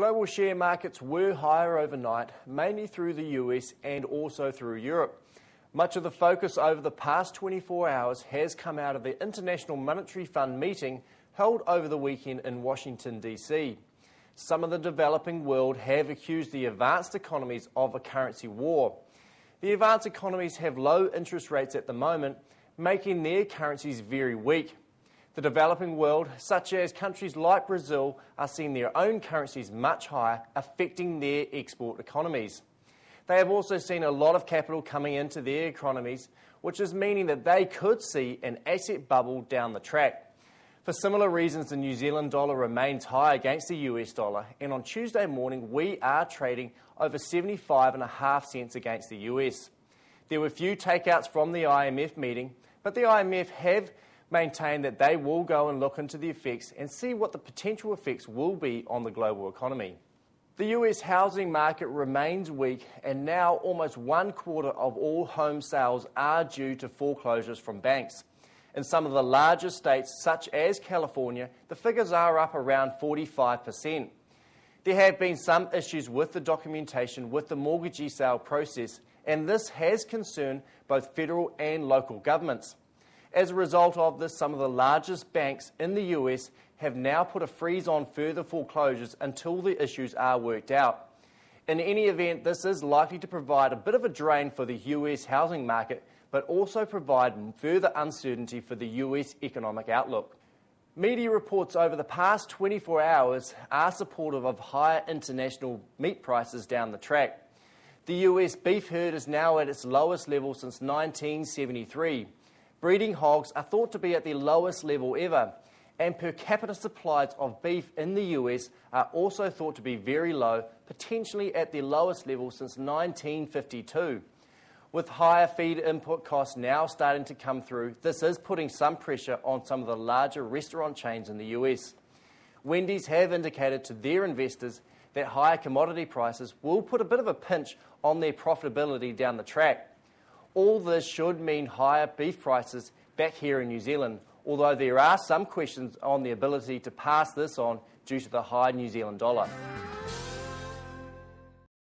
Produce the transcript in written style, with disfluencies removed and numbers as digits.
Global share markets were higher overnight, mainly through the US and also through Europe. Much of the focus over the past 24 hours has come out of the International Monetary Fund meeting held over the weekend in Washington, D.C. Some of the developing world have accused the advanced economies of a currency war. The advanced economies have low interest rates at the moment, making their currencies very weak. The developing world, such as countries like Brazil, are seeing their own currencies much higher, affecting their export economies. They have also seen a lot of capital coming into their economies, which is meaning that they could see an asset bubble down the track. For similar reasons, the New Zealand dollar remains high against the US dollar, and on Tuesday morning we are trading over 75.5 cents against the US. There were few takeouts from the IMF meeting, but the IMF have maintained that they will go and look into the effects and see what the potential effects will be on the global economy. The US housing market remains weak, and now almost 1/4 of all home sales are due to foreclosures from banks. In some of the larger states, such as California, the figures are up around 45%. There have been some issues with the documentation with the mortgagee sale process, and this has concerned both federal and local governments. As a result of this, some of the largest banks in the US have now put a freeze on further foreclosures until the issues are worked out. In any event, this is likely to provide a bit of a drain for the US housing market, but also provide further uncertainty for the US economic outlook. Media reports over the past 24 hours are supportive of higher international meat prices down the track. The US beef herd is now at its lowest level since 1973. Breeding hogs are thought to be at the lowest level ever, and per capita supplies of beef in the US are also thought to be very low, potentially at the lowest level since 1952. With higher feed input costs now starting to come through, this is putting some pressure on some of the larger restaurant chains in the US. Wendy's have indicated to their investors that higher commodity prices will put a bit of a pinch on their profitability down the track. All this should mean higher beef prices back here in New Zealand, although there are some questions on the ability to pass this on due to the high New Zealand dollar.